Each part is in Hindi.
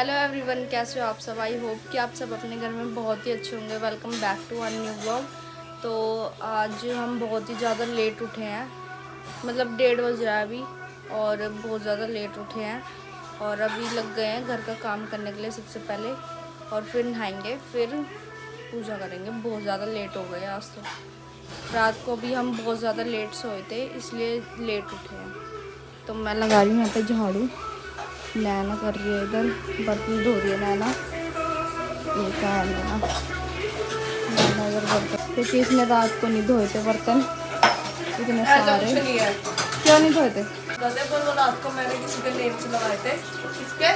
हेलो एवरीवन, कैसे हो आप सब। आई होप कि आप सब अपने घर में बहुत ही अच्छे होंगे। Welcome back to one new blog. तो आज हम बहुत ही ज़्यादा लेट उठे हैं, मतलब 1:30 बज रहा है अभी और बहुत ज़्यादा लेट उठे हैं। और अभी लग गए हैं घर का काम करने के लिए सबसे पहले, और फिर नहाएंगे, फिर पूजा करेंगे। बहुत ज़्यादा लेट हो गए आज तो। रात को भी हम बहुत ज़्यादा लेट सोए थे, इसलिए लेट उठे हैं। तो मैं लगा रही हूँ यहाँ पे झाड़ू। नैना कर रही है इधर, बर्तन धो रही है नैना। ये क्या है नैना इधर बर्तन, क्योंकि इसने रात को नहीं धोए थे बर्तन इतने सारे। क्यों नहीं धोए थे? वो रात को मैंने किसी के नेम्स लगाए थे, किसके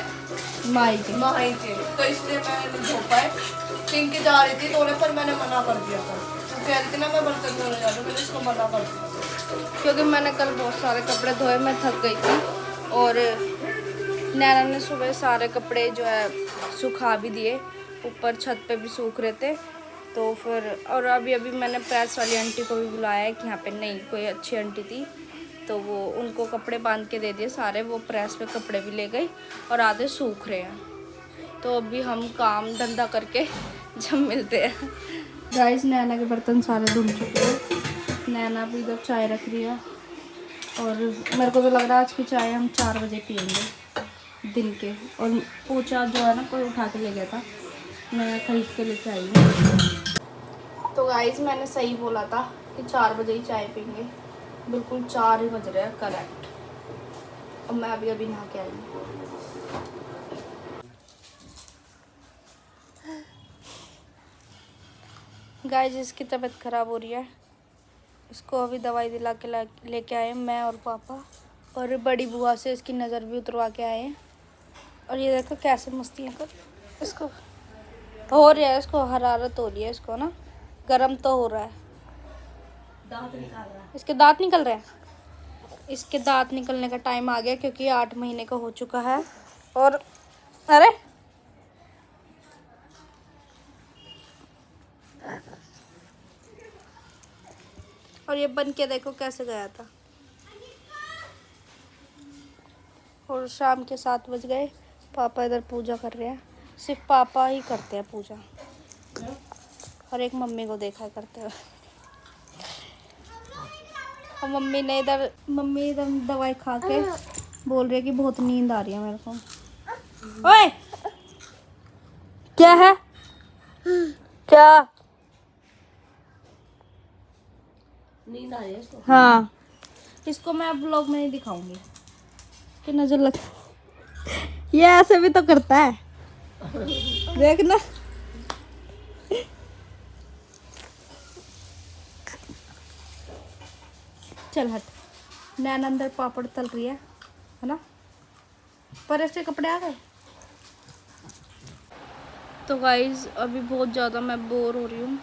माई के। तो इसलिए मैं नहीं धो पाए। पिंकी जा रही थी धोने पर मैंने मना कर दिया था। तो कह रही थी ना मैं बर्तन धोने जा रही हूँ, मैंने इसको मना कर दिया क्योंकि मैंने कल बहुत सारे कपड़े धोए, मैं थक गई थी। और नैना ने सुबह सारे कपड़े जो है सुखा भी दिए, ऊपर छत पे भी सूख रहे थे। तो फिर और अभी अभी मैंने प्रेस वाली आंटी को भी बुलाया है कि यहाँ पे नहीं कोई अच्छी आंटी थी, तो वो उनको कपड़े बांध के दे दिए सारे। वो प्रेस पे कपड़े भी ले गई और आधे सूख रहे हैं। तो अभी हम काम धंधा करके जब मिलते हैं। गाइस, नैना के बर्तन सारे धुल चुके हैं। नैना भी इधर चाय रख रही है, और मेरे को तो लग रहा है आज की चाय हम 4 बजे पियेंगे दिन के। और पोछा जो है ना कोई उठा के ले गया था, मैं खरीद के लेके आई हूँ। तो गाइस, मैंने सही बोला था कि 4 बजे ही चाय पियेंगे। बिल्कुल 4 ही बज रहे हैं करेक्ट। और मैं अभी अभी नहा के आई हूँ। गाइस, इसकी तबीयत ख़राब हो रही है, इसको अभी दवाई दिला के लेके आए मैं और पापा। और बड़ी बुआ से इसकी नज़र भी उतरवा के आए हैं। और ये देखो कैसे मस्तियाँ कर, इसको हो रहा है, इसको हरारत हो रही है, इसको ना गर्म तो हो रहा है। दांत निकाल रहा है। इसके दांत निकल रहे हैं। इसके दांत निकलने का टाइम आ गया, क्योंकि 8 महीने का हो चुका है। और अरे और ये बन के देखो कैसे गया था। और शाम के 7 बज गए, पापा इधर पूजा कर रहे हैं। सिर्फ पापा ही करते हैं पूजा, और एक मम्मी को देखा करते हुए। और मम्मी इधर दवाई खा के बोल रही है कि बहुत नींद आ रही है मेरे को। ओए, क्या है? क्या? नींद आ रही है इसको। हाँ, इसको मैं अब व्लॉग में नहीं दिखाऊंगी कि नजर लग। ये ऐसे भी तो करता है, देखना। चल हट। नैना अंदर पापड़ तल रही है ना। पर इसके कपड़े आ गए। तो गाइज, अभी बहुत ज़्यादा मैं बोर हो रही हूँ।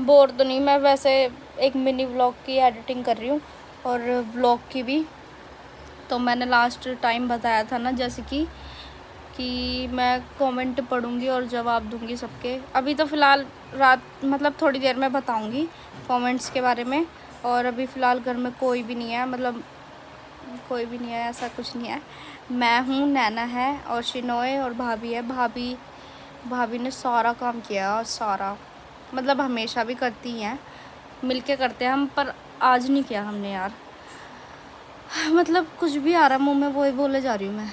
बोर तो नहीं, मैं वैसे एक मिनी व्लॉग की एडिटिंग कर रही हूँ, और व्लॉग की भी। तो मैंने लास्ट टाइम बताया था ना, जैसे कि मैं कमेंट पढ़ूंगी और जवाब दूंगी सबके। अभी तो फ़िलहाल रात, मतलब थोड़ी देर में बताऊंगी कमेंट्स के बारे में। और अभी फ़िलहाल घर में कोई भी नहीं है, मतलब कोई भी नहीं है, ऐसा कुछ नहीं है। मैं हूँ, नैना है, और शिनोए और भाभी है। भाभी ने सारा काम किया, और सारा मतलब हमेशा भी करती हैं, मिलके करते हैं हम, पर आज नहीं किया हमने यार। मतलब कुछ भी आ रहा मुँह में वही बोले जा रही हूँ मैं।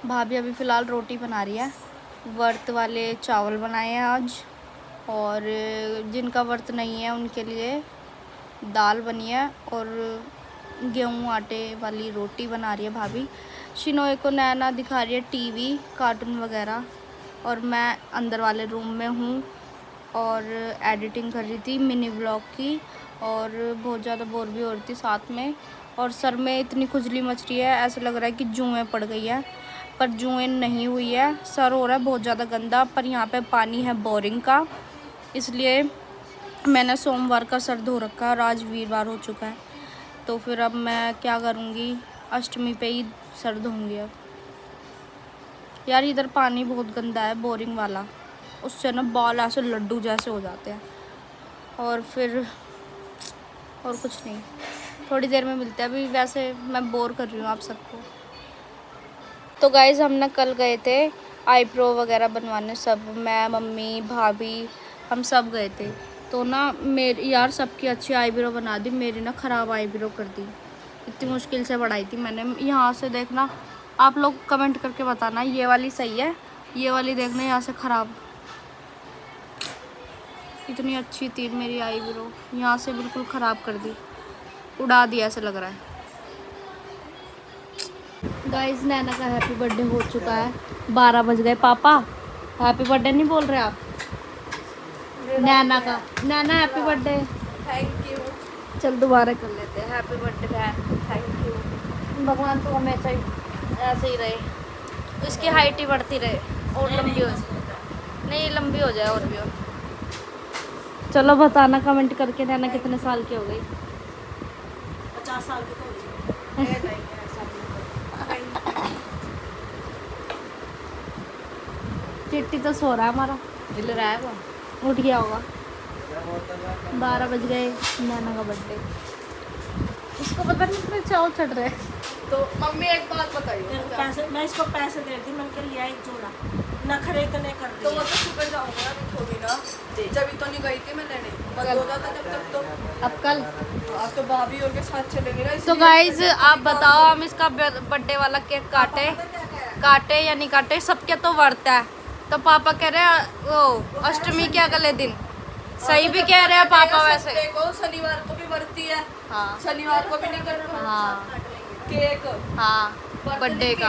भाभी अभी फ़िलहाल रोटी बना रही है। व्रत वाले चावल बनाए हैं आज, और जिनका व्रत नहीं है उनके लिए दाल बनी है, और गेहूँ आटे वाली रोटी बना रही है भाभी। शिनोए को नैना दिखा रही है टीवी, कार्टून वगैरह, और मैं अंदर वाले रूम में हूँ और एडिटिंग कर रही थी मिनी व्लॉग की। और बहुत ज़्यादा बोर भी हो रही थी साथ में। और सर में इतनी खुजली मच रही है, ऐसा लग रहा है कि जुएँ पड़ गई है, पर जुएँ नहीं हुई है। सर हो रहा है बहुत ज़्यादा गंदा, पर यहाँ पे पानी है बोरिंग का, इसलिए मैंने सोमवार का सर धो रखा है, और आज वीरवार हो चुका है। तो फिर अब मैं क्या करूँगी, अष्टमी पे ही सर धोऊँगी अब। यार इधर पानी बहुत गंदा है बोरिंग वाला, उससे ना बाल ऐसे लड्डू जैसे हो जाते हैं। और फिर और कुछ नहीं, थोड़ी देर में मिलते हैं। अभी वैसे मैं बोर कर रही हूँ आप सबको। तो गाइज हम ना कल गए थे आईब्रो वगैरह बनवाने, सब मैं मम्मी भाभी हम सब गए थे। तो ना मेरी यार सबकी अच्छी आईब्रो बना दी, मेरी ना ख़राब आईब्रो कर दी। इतनी मुश्किल से बढ़ाई थी मैंने। यहाँ से देखना, आप लोग कमेंट करके बताना ये वाली सही है, ये वाली देखना यहाँ से ख़राब। इतनी अच्छी थी मेरी आईब्रो, यहाँ से बिल्कुल ख़राब कर दी, उड़ा दिया ऐसा लग रहा है। गाइस नैना का हैप्पी बर्थडे हो चुका है, 12 बज गए। पापा हैप्पी बर्थडे नहीं बोल रहे आप? नैना का, नैना हैप्पी बर्थडे। Thank you. चल दोबारा कर लेते हैं, हैप्पी बर्थडे बहन। Thank you. भगवान तो हमेशा ही ऐसे ही रहे, उसकी हाइट ही बढ़ती रहे और लंबी हो जाए, नहीं लंबी हो जाए और भी हो। चलो बताना कमेंट करके नैना कितने साल की हो गई। 50 साल की तो हो गई। चिट्टी तो सो रहा है हमारा, हिल रहा है वो। उठ गया होगा। 12 बज गए, नैना का बर्थडे। इसको पता नहीं कितने चाव चढ़ रहे हैं। तो मम्मी एक बात बताइए, पैसे मैं इसको पैसे दे दी, मैंने कहा लिया एक जोड़ा, नखरे इतने कर तो दिए। वो तो सुबह जाऊंगा ना, अभी थोड़ी ना, जब तो नहीं गई थी मैं लेने, बंद हो जाता जब तक। तो अब कल आप तो भाभी और के साथ चलेंगे ना। तो गाइज आप बताओ, हम इसका बर्थडे वाला केक काटे या नहीं काटे? सबके तो व्रत है, तो पापा कह रहे हैं वो अष्टमी के अगले दिन। सही भी कह रहे हैं पापा वैसे। देखो शनिवार को भी बरती है, हाँ शनिवार को भी नहीं करना हाँ केक हाँ बर्थडे का।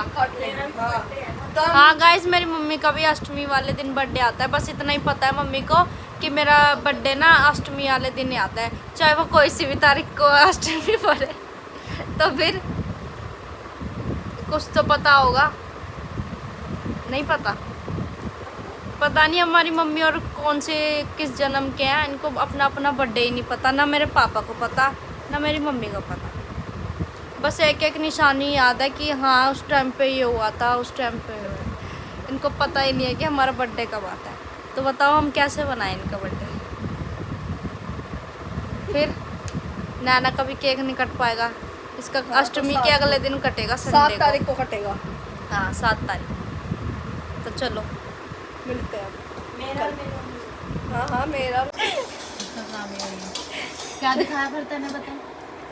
हाँ हाँ गाइज मेरी मम्मी का भी अष्टमी वाले दिन बर्थडे आता है, बस इतना ही पता है मम्मी को कि मेरा बर्थडे ना अष्टमी वाले दिन ही आता है, चाहे वो कोई सी भी तारीख को अष्टमी पड़े। तो फिर कुछ तो पता होगा, नहीं पता, पता नहीं हमारी मम्मी और कौन से किस जन्म के हैं, इनको अपना अपना बर्थडे ही नहीं पता, ना मेरे पापा को पता ना मेरी मम्मी को पता। बस एक एक निशानी याद है कि हाँ उस टाइम पे ये हुआ था, उस टाइम पे इनको पता ही नहीं है कि हमारा बर्थडे कब आता है। तो बताओ हम कैसे बनाएं इनका बर्थडे? फिर नैना का भी केक नहीं कट पाएगा, इसका अष्टमी के अगले दिन कटेगा, 7 संडे तारीख को। को कटेगा। हाँ 7 तारीख। तो चलो मिलते हैं। मेरा हाँ हाँ मेरा क्या दिखाया फिर तेने बता?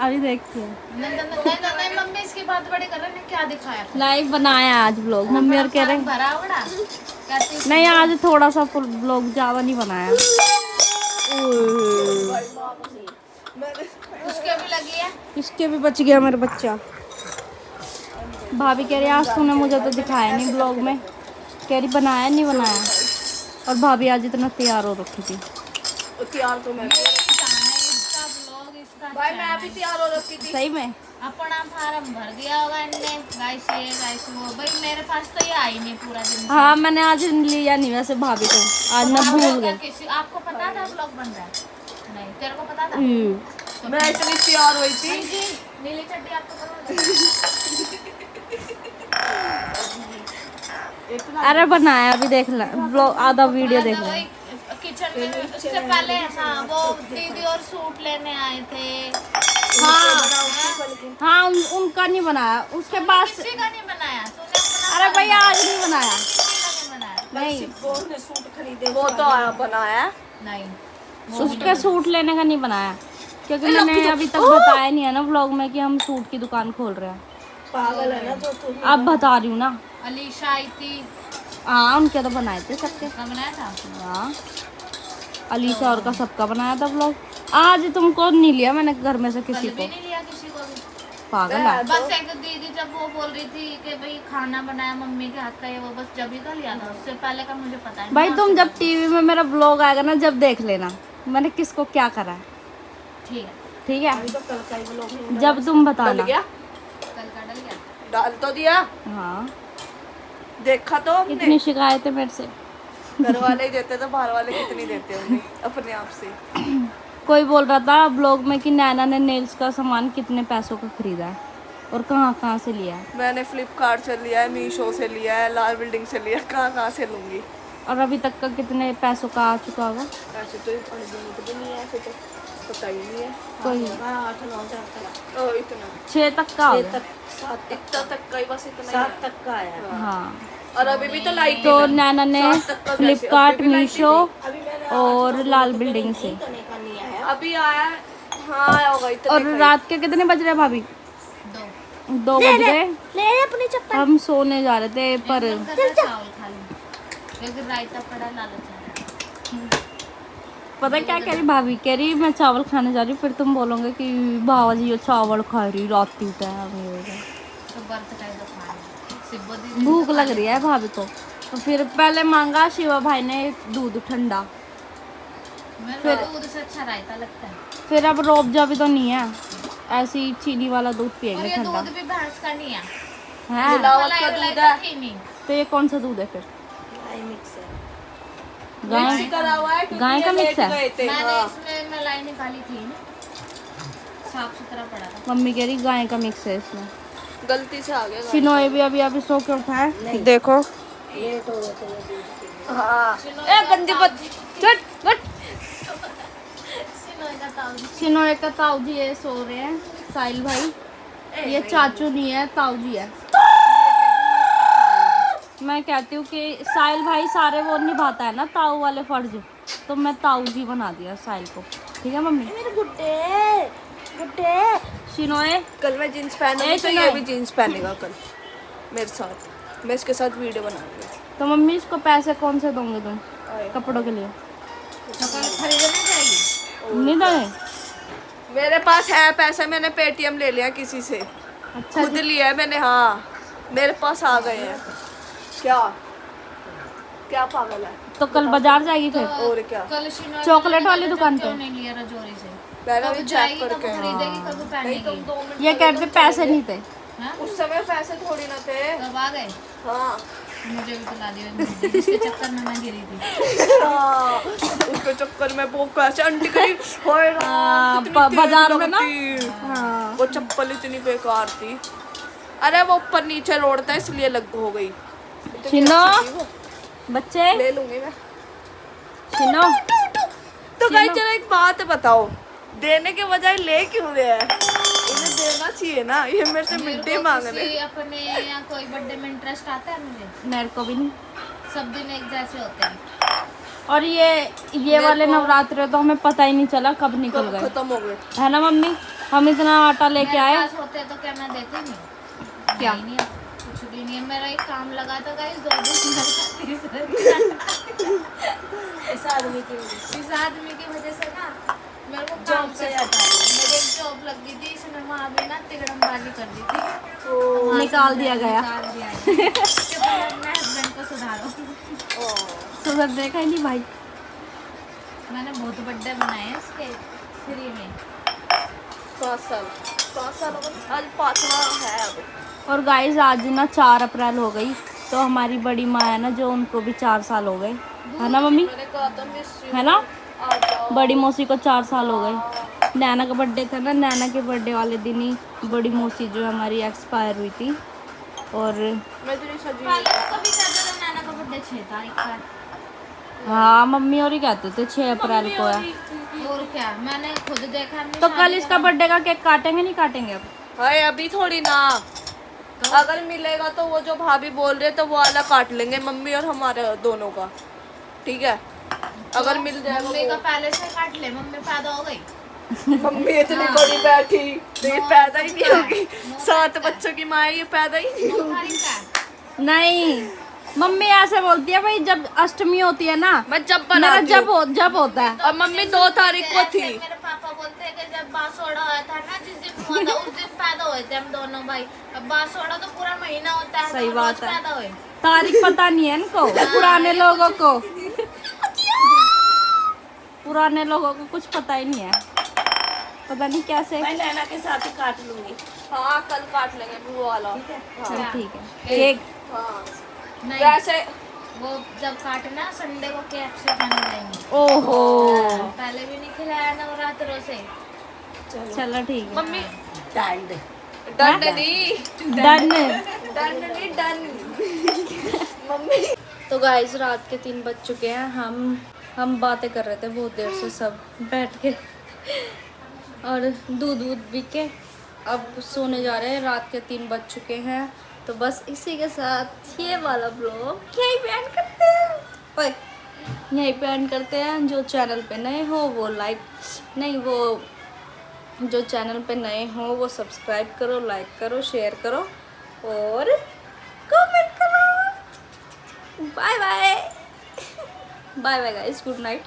अभी देखते हैं। नहीं मम्मी इसकी बात बड़ी कर रहे ने, क्या दिखाया? लाइव बनाया आज व्लॉग, मम्मी और कह रहे हैं भरा उड़ा कहती नहीं आज थोड़ा सा फुल व्लॉग, ज़्यादा नहीं बनाया। उसके भी लगी है। इसके भी बच गया मेरा बच्चा। भाभी कह रही आज तूने मुझे तो दिखाया नहीं ब्लॉग में, कह रही बनाया नहीं बनाया। और भाभी आज इतना तैयार हो रखी थी। तैयार तो मैं भी। इसका ब्लॉग इसका भाई मैं भी तैयार हो रखी थी। सही में अपना फार्म भर दिया होगा इनने, गाइस ये गाइस वो। भाई मेरे पास तो ये आई नहीं पूरा दिन। हाँ मैंने आज लिया नहीं वैसे भाभी को, आज मैं भूल गई। किसी आपको पता था ब्लॉग बन रहा है? नहीं तेरे को पता था? मैं इतनी तैयार हुई थी। नीली चड्डी आपको पता था? अरे बनाया अभी देख ला ब्लॉग, आधा वीडियो देख ला। किचन में उससे पहले हाँ वो दीदी और सूट लेने आए थे। हाँ उनका नहीं बनाया, उसके बाद किसी का नहीं बनाया तूने अपना? अरे भैया आज नहीं बनाया। किसी का नहीं बनाया? नहीं ने सूट खरीदे वो तो आया बनाया। नहीं उसके सूट लेने का नहीं बनाया, क्योंकि मैंने अभी तक बताया नहीं है ना व्लॉग में कि हम सूट की दुकान खोल रहे हैं। पागल है ना जो तुम। अब बता रही हूँ ना। अलीशा आई थी, हाँ उनके तो बनाए थे सबके। उसका बनाया था। हाँ अलीशा और का सबका बनाया था व्लॉग। आज तुमको नहीं लिया मैंने घर में से कल किसी भी को, नहीं लिया किसी को भी। पागल है। बस एक दीदी जब वो बोल रही थी कि भाई खाना बनाया मम्मी के हाथ का, ये वो बस जब ही का लिया था, उससे पहले का मुझे पता है। भाई तुम जब टीवी में मेरा व्लॉग आएगा ना जब देख लेना मैंने किसको क्या करा है, ठीक है ठीक है? तो कल का ही ब्लॉग जब तुम डल बताना। गया, कल का डल गया। डाल तो दिया, हाँ देखा तो हमने। इतनी शिकायतें मेरे से। घर वाले ही देते तो बाहर वाले कितनी देते होंगे अपने आप से। कोई बोल रहा था ब्लॉग में कि नैना ने नेल्स का सामान कितने पैसों का खरीदा है और कहाँ कहाँ से लिया है। मैंने फ्लिपकार्ट से लिया है, मीशो से लिया है, लाल बिल्डिंग से लिया है, कहाँ से लूंगी। और अभी तक का कितने पैसों का आ चुका होगा? ऐसे तो ये 5 दिन तो नहीं है ऐसे तो। पता ही नहीं है। कोई 8-9 तक इतना 6 तक का हो गया। 7 इतना तक का ही, बस इतना 7 तक का आया। हाँ और अभी भी तो लाइट तो नैना ने 7 तक का फ्लिपकार्ट, मीशो अभी मैंने और लाल बिल्डिंग से। करने का नहीं आया। अभी आया। हाँ आया होगा इतना। और रात के कितने बज रहे हैं भाभी? 2 बज गए। ले अपनी चप्पल। हम सोने जा रहे थे पर चावल खा लूं क्योंकि रायता पड़ा लालच आ रहा पता क्या कह रही भाभी? कह रही मैं चावल खाने जा रही हूँ, फिर तुम बोलोगे कि भावा जी ये चावल खा रही रात की टाइम। तो बर्थ टाइम तो खाना सिब्बो दी भूख लग रही है भाभी को। तो फिर पहले मांगा शिवा भाई ने दूध ठंडा, मेरे को दूध से अच्छा रायता लगता है। फिर अब रोबजा भी तो नहीं है, ऐसी चीनी वाला दूध और पियेंगे ये ठंडा। दूध भी भैंस का नहीं है, है मिलावट का मलाई दूध तो है। थी नहीं। तो ये कौन सा दूध है फिर? लाई मिक्स है। गाय मिक्स करा हुआ है क्योंकि गाय का ये मिक्स लेट है। गए थे। मैंने हाँ। इसमें मलाई निकाली थी ना, साफ सुथरा पड़ा था। मम्मी कह रही गाय का मिक्स है इसमें। गलती से आ गया गाइस। सिनोए भी अभी अभी सो के उठा है, देखो। लेट हो गए थे ये दूध के लिए। हाँ ए गंदी पत्ती चट चट। सिनोए का ताऊ जी। सिनोए का ताऊ जी ये सो रहे हैं, साहिल भाई। ये चाचू नहीं है, ताऊ जी है। मैं कहती हूँ कि साहिल भाई सारे वो निभाता है ना ताऊ वाले फर्ज, तो मैं ताऊ जी बना दिया साहिल को। ठीक है मम्मी? मेरे गुड्डे गुड्डे। सिनोए कल मैं जीन्स पहनूंगी तो सुनो। ये भी जीन्स पहनेगा कल मेरे साथ। मैं इसके साथ वीडियो बनाऊंगी। तो मम्मी इसको पैसे कौन से दोगे तुम कपड़ों के लिए? खरीदने जाएगी। नहीं दोगे? मेरे पास है पैसा, मैंने पेटीएम ले लिया किसी से, अच्छा खुद लिया है मैंने। हाँ मेरे पास आ गए हैं। क्या क्या पागल है? तो कल बाजार जाएगी फिर? और क्या? कल सिनोए चॉकलेट वाली दुकान पे? क्यों नहीं लिया रजौरी से? मैंने कब भी चेक जाएगी, कब करके। खरीदेगी, कब नहीं तुम पहनेगी? 2 मिनट ये कहते पैसे नहीं थे। हाँ? उस समय पैसे थोड़ी ना थे। कब आ गए? हाँ मुझे भी पिला दिया, जिसके चक्कर में मैं गिरी थी। हाँ, उसके चक्कर में वो कैसे आंटी करी होए राम, हाँ, कितनी तेज बाजार में ना? लगती। हाँ। वो चप्पल इतनी बेकार थी। अरे वो ऊपर नीचे रोड़ता है इसलिए लग हो गई। इतनी छिनो अच्छी थी वो। बच्चे, ले लूंगी मैं। छिनो। तो गाइस जरा एक बात बताओ, देने के बजाय ले क्यों रहे हैं? इन्हें देना चाहिए ना, ये मेरे से मिट्टी मांग रहे हैं। अपने यहाँ कोई बर्थडे में इंटरेस्ट आता है मुझे? मेरे को भी नहीं। सब दिन एक जैसे होते हैं। और ये वाले नवरात्र तो हमें पता ही नहीं चला कब निकल कब गए, खत्म हो गए। है ना मम्मी? हम इतना आटा लेके मेरे आए। पास होते तो क्या मैं देती नहीं? क्या? नहीं है, कुछ भी नहीं है। मेरा एक काम लगा था गाइस, 2 दिन इस आदमी की वजह से। इस आदमी की वजह से ना मेरे को जॉब काम से पे- हटा दिया। मेरी एक जॉब लग गई थी, इसने वहाँ भी ना तिगड़मबाजी कर दी थी। तो वहाँ से निकाल मुझे दिया गया। निकाल दिया गया। कि पहले अपने हस्बैंड को सुधारो। सुबह देखा ही नहीं भाई। मैंने बहुत बर्थडे बनाए हैं इसके फ्री में। 5 साल 5 सालों का आज 5वां है अब। और गाइस आज ना 4 अप्रैल हो गई, तो हमारी बड़ी माँ है ना, जो उनको भी 4 साल हो गए, है ना मम्मी? मैंने कहा था मिस यू, है ना? आ जाओ। बड़ी मौसी को 4 साल हो गए। नैना का बर्थडे था ना, नैना के बर्थडे वाले दिन ही बड़ी मौसी जो हमारी एक्सपायर हुई थी। और मैं तेरी सजी पहले तो कभी कहते थे नैना का बर्थडे 6 तारीख का है। हाँ मम्मी और ही कहते थे 6 अप्रैल को है। और क्या, मैंने खुद देखा। तो कल इसका बर्थडे का केक काटेंगे नहीं काटेंगे अब? हाय अभी थोड़ी ना, अगर मिलेगा तो वो जो भाभी बोल रहे तो वो वाला काट लेंगे मम्मी और हमारे दोनों का, ठीक है? अगर मिल जाएगा मम्मी का वो। पहले से काट ले, मम्मी पैदा हो गई। मम्मी इतनी बड़ी बैठी तो ये पैदा ही नहीं होगी। 7 बच्चों की माँ है, ये पैदा ही नहीं 9 होगी। तारीख का है। नहीं, मम्मी ऐसे बोलती है भाई, जब अष्टमी होती है ना, मैं जब मेरा बनाती हूँ। जब होता है। और मम्मी 2 तारीख को ऐसे थी। मेरे पापा बोलते हैं कि जब बासोड़ा हुआ था ना, जिस दिन हुआ था उस दिन पैदा हुए थे हम दोनों भाई। अब बासोड़ा तो पूरा महीना होता है, सही तो बात रोज है। पैदा हुए। तारीख पता नहीं है इनको, पुराने लोगों को, पुराने लोगों को कुछ पता ही नहीं है, पता नहीं कैसे। मैं नैना के साथ ही काट लूंगी। हाँ कल काट लेंगे वो वाला। चल ठीक है। केक हाँ नहीं, वैसे वो जब काटना संडे को KFC खाने जाएंगे। ओहो, पहले भी नहीं खिलाया नवरात्रों से। चलो ठीक है। मम्मी डांड डन नहीं, डन। डन नहीं डन। मम्मी तो गाइस रात के 3 बज चुके हैं। हम बातें कर रहे थे बहुत देर से सब बैठ के। और दूध दूध पी के अब सोने जा रहे हैं। रात के 3 बज चुके हैं। तो बस इसी के साथ ये वाला ब्लॉग यहीं पे एंड करते हैं। ओए, यहीं पे एंड करते हैं। जो चैनल पे नए हो वो जो चैनल पे नए हो वो सब्सक्राइब करो, लाइक करो, शेयर करो और कमेंट करो। Bye bye. Bye bye guys, good night.